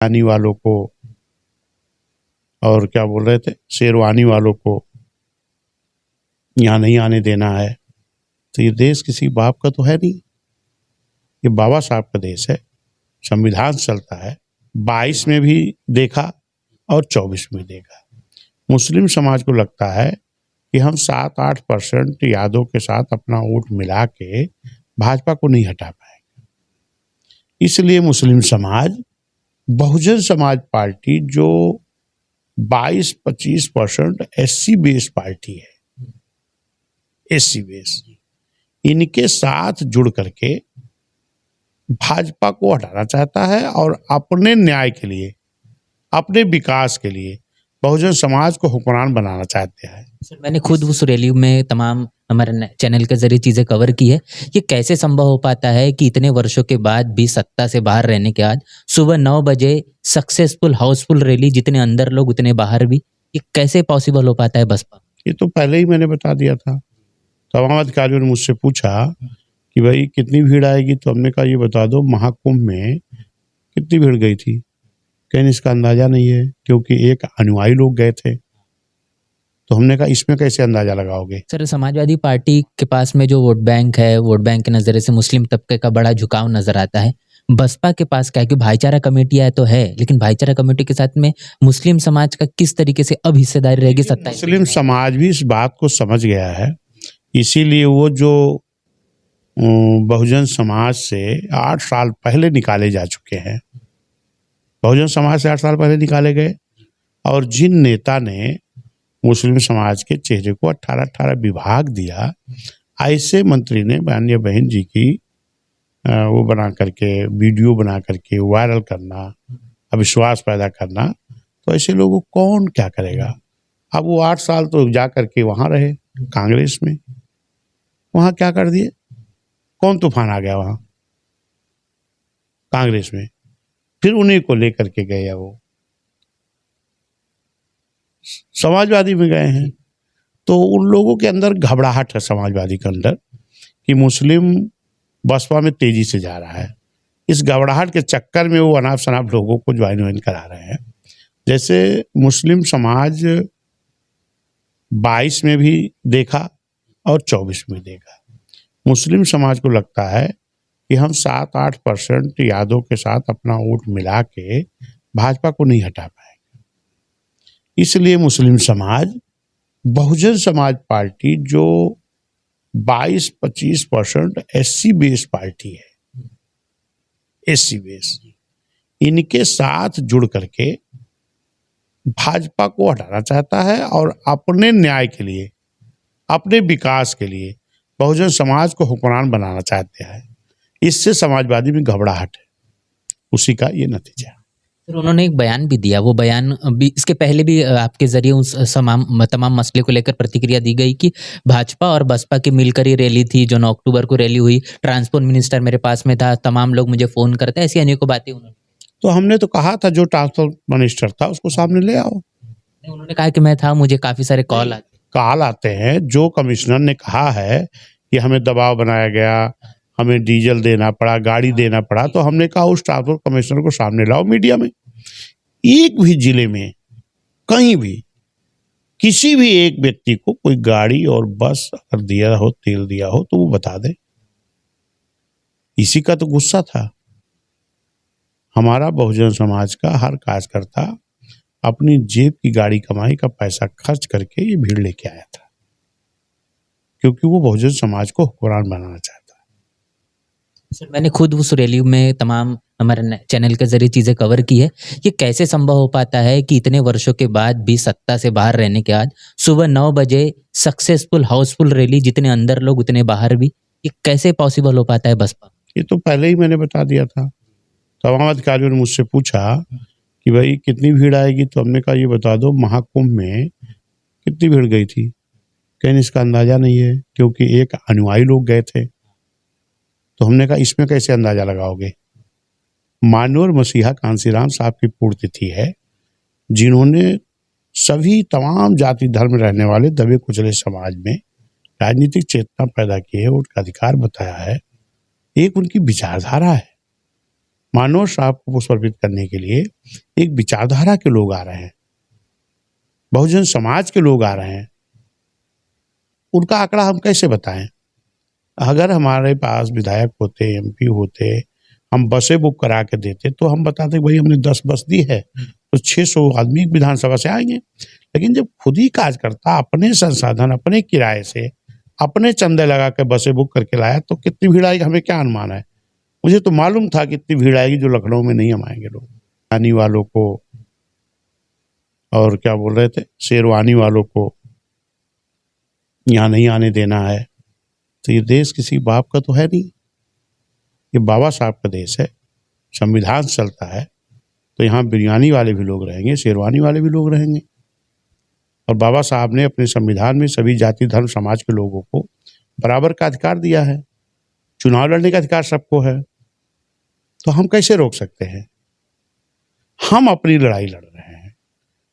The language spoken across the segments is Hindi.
आने वालों को और क्या बोल रहे थे, शेरवानी वालों को यहाँ नहीं आने देना है। तो ये देश किसी बाप का तो है नहीं, ये बाबा साहब का देश है, संविधान चलता है। 22 में भी देखा और 24 में देखा। मुस्लिम समाज को लगता है कि हम 7-8% यादों के साथ अपना वोट मिला के भाजपा को नहीं हटा पाएंगे। इसलिए मुस्लिम समाज बहुजन समाज पार्टी जो 22-25% एससी बेस पार्टी है, एससी बेस, इनके साथ जुड़ करके भाजपा को हटाना चाहता है और अपने न्याय के लिए, अपने विकास के लिए बहुजन समाज को हुक्मरान बनाना चाहते हैं। सर, मैंने खुद उस रैली में तमाम हमारे चैनल के जरिए चीजें कवर की है। ये कैसे संभव हो पाता है कि इतने वर्षों के बाद भी सत्ता से बाहर रहने के बाद सुबह 9 बजे सक्सेसफुल हाउसफुल रैली, जितने अंदर लोग उतने बाहर भी, ये कैसे पॉसिबल हो पाता है बसपा? ये तो पहले ही मैंने बता दिया था। तमाम अधिकारियों ने मुझसे पूछा कि भाई कितनी भीड़ आएगी, तो हमने कहा ये बता दो महाकुंभ में कितनी भीड़ गई थी। कहीं इसका अंदाजा नहीं है, क्योंकि एक अनुयायी लोग गए थे। तो हमने कहा इसमें कैसे अंदाजा लगाओगे। सर, समाजवादी पार्टी के पास में जो वोट बैंक है, वोट बैंक के नजरिए से मुस्लिम तबके का बड़ा झुकाव नजर आता है। बसपा के पास क्या है कि भाईचारा कमेटियां तो है, लेकिन भाईचारा कमेटी के साथ में मुस्लिम समाज का किस तरीके से अब हिस्सेदारी रहेगी सत्ता? मुस्लिम समाज भी इस बात को समझ गया है, इसीलिए वो जो बहुजन समाज से 8 साल पहले निकाले जा चुके हैं, बहुजन समाज से 8 साल पहले निकाले गए, और जिन नेता ने मुस्लिम समाज के चेहरे को 18-18 विभाग दिया, ऐसे मंत्री ने माननीय बहन जी की वो बना करके, वीडियो बना करके वायरल करना, अविश्वास पैदा करना, तो ऐसे लोगों को कौन क्या करेगा। अब वो 8 साल तो जा करके वहाँ रहे कांग्रेस में, वहाँ क्या कर दिए, कौन तूफान आ गया वहाँ कांग्रेस में, फिर उन्हीं को लेकर के गए, वो समाजवादी में गए हैं। तो उन लोगों के अंदर घबराहट है, समाजवादी के अंदर, कि मुस्लिम बसपा में तेजी से जा रहा है। इस घबराहट के चक्कर में वो अनाप शनाप लोगों को ज्वाइन करा रहे हैं। जैसे मुस्लिम समाज 22 में भी देखा और 24 में देखा। मुस्लिम समाज को लगता है कि हम 7-8% यादों के साथ अपना वोट मिला के भाजपा को नहीं हटा पाएंगे। इसलिए मुस्लिम समाज बहुजन समाज पार्टी जो 22-25% एससी बेस पार्टी है, एससी बेस, इनके साथ जुड़ करके भाजपा को हटाना चाहता है और अपने न्याय के लिए, अपने विकास के लिए बहुजन समाज को हुक्मरान बनाना चाहते हैं। इससे समाजवादी में घबराहट है, उसी का ये नतीजा। फिर उन्होंने एक बयान भी दिया, वो बयान भी इसके पहले भी आपके जरिए उस तमाम मसले को लेकर प्रतिक्रिया दी गई कि भाजपा और बसपा की मिलकर ही रैली थी, जो 9 अक्टूबर को रैली हुई। ट्रांसपोर्ट मिनिस्टर मेरे पास में था, तमाम लोग मुझे फोन करते हैं, ऐसी अनेकों बातें उन्होंने। तो हमने तो कहा था जो ट्रांसपोर्ट मिनिस्टर था उसको सामने ले आओ। उन्होंने कहा कि मैं था, मुझे काफी सारे कॉल आते हैं। जो कमिश्नर ने कहा है कि हमें दबाव बनाया गया, हमें डीजल देना पड़ा, गाड़ी देना पड़ा, तो हमने कहा उस ट्रांसपोर्ट कमिश्नर को सामने लाओ मीडिया में। एक भी जिले में कहीं भी किसी भी एक व्यक्ति को कोई गाड़ी और बस अगर दिया हो, तेल दिया हो, तो वो बता दे। इसी का तो गुस्सा था। हमारा बहुजन समाज का हर कार्यकर्ता अपनी जेब की गाड़ी कमाई का पैसा खर्च करके ये भीड़ लेके आया था, क्योंकि वो बहुजन समाज को हुक्मरान बनाना चाहता है। सर, मैंने खुद उस रैली में तमाम हमारे चैनल के जरिए चीजें कवर की है। ये कैसे संभव हो पाता है कि इतने वर्षों के बाद भी सत्ता से बाहर रहने के बाद सुबह 9 बजे सक्सेसफुल हाउसफुल रैली, जितने अंदर लोग उतने बाहर भी, ये कैसे पॉसिबल हो पाता है बसपा? ये तो पहले ही मैंने बता दिया था। तमाम अधिकारियों ने मुझसे पूछा कि भाई कितनी भीड़ आएगी, तो हमने कहा ये बता दो महाकुंभ में कितनी भीड़ गई थी। कहीं इसका अंदाजा नहीं है, क्योंकि एक अनुयायी लोग गए थे। तो हमने कहा इसमें कैसे अंदाजा लगाओगे। मानवर मसीहा कांसीराम साहब की पुण्यतिथि है, जिन्होंने सभी तमाम जाति धर्म रहने वाले दबे कुचले समाज में राजनीतिक चेतना पैदा की है, वोट का अधिकार बताया है। एक उनकी विचारधारा है, मानव साहब को पुष्पार्पित करने के लिए एक विचारधारा के लोग आ रहे हैं, बहुजन समाज के लोग आ रहे हैं। उनका आंकड़ा हम कैसे बताएं? अगर हमारे पास विधायक होते, एमपी होते, हम बसें बुक करा के देते तो हम बताते भाई हमने 10 बस दी है तो 600 आदमी विधानसभा से आएंगे। लेकिन जब खुद ही कार्यकर्ता अपने संसाधन, अपने किराए से, अपने चंदे लगा के बसें बुक करके लाया तो कितनी भीड़ आएगी हमें क्या अनुमान है? मुझे तो मालूम था कि इतनी भीड़ आएगी जो लखनऊ में नहीं हम आएंगे लोग। आने वालों को और क्या बोल रहे थे, शेरवानी वालों को यहाँ नहीं आने देना है। तो ये देश किसी बाप का तो है नहीं, ये बाबा साहब का देश है, संविधान चलता है। तो यहाँ बिरयानी वाले भी लोग रहेंगे, शेरवानी वाले भी लोग रहेंगे। और बाबा साहब ने अपने संविधान में सभी जाति धर्म समाज के लोगों को बराबर का अधिकार दिया है, चुनाव लड़ने का अधिकार सबको है। तो हम कैसे रोक सकते हैं? हम अपनी लड़ाई लड़ रहे हैं।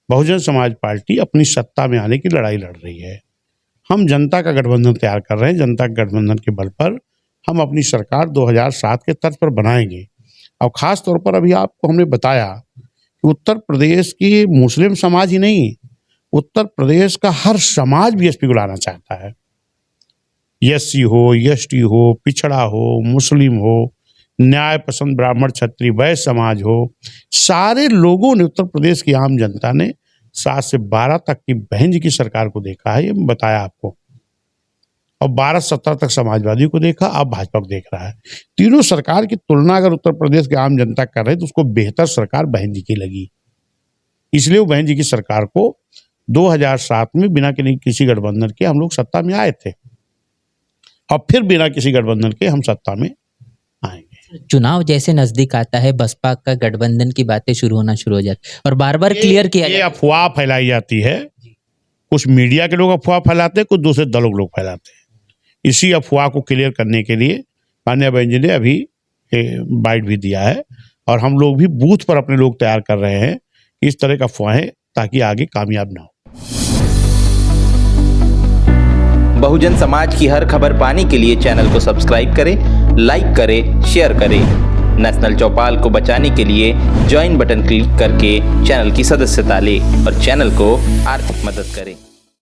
बहुजन समाज पार्टी अपनी सत्ता में आने की लड़ाई लड़ रही है। हम जनता का गठबंधन तैयार कर रहे हैं। जनता के गठबंधन के बल पर हम अपनी सरकार 2007 के तर्ज पर बनाएंगे। और ख़ास तौर पर अभी आपको हमने बताया कि उत्तर प्रदेश की मुस्लिम समाज ही नहीं, उत्तर प्रदेश का हर समाज बीएसपी को लाना चाहता है। एससी हो, एसटी हो, पिछड़ा हो, मुस्लिम हो, न्याय पसंद ब्राह्मण क्षत्रिय वैश्य समाज हो, सारे लोगों ने, उत्तर प्रदेश की आम जनता ने 7 से 12 तक की बहन जी की सरकार को देखा है, ये मैं बताया आपको। और 12-17 तक समाजवादी को देखा, अब भाजपा को देख रहा है। तीनों सरकार की तुलना अगर उत्तर प्रदेश की आम जनता कर रही है तो उसको बेहतर सरकार बहन जी की लगी। इसलिए वो बहन जी की सरकार को 2007 में बिना किसी गठबंधन के हम लोग सत्ता में आए थे, और फिर बिना किसी गठबंधन के हम सत्ता में आएंगे। चुनाव जैसे नजदीक आता है, बसपा का गठबंधन की बातें शुरू होना शुरू हो जाती है और बार बार क्लियर किया ये अफवाह फैलाई जाती है। कुछ मीडिया के लोग अफवाह फैलाते हैं, कुछ दूसरे दलों के लोग फैलाते हैं। इसी अफवाह को क्लियर करने के लिए माननीय बहन जी ने अभी बाइट भी दिया है, और हम लोग भी बूथ पर अपने लोग तैयार कर रहे हैं इस तरह का अफवाहें, ताकि आगे कामयाब ना हो। बहुजन समाज की हर खबर पाने के लिए चैनल को सब्सक्राइब करें, लाइक करें, शेयर करें। नेशनल चौपाल को बचाने के लिए ज्वाइन बटन क्लिक करके चैनल की सदस्यता लें और चैनल को आर्थिक मदद करें।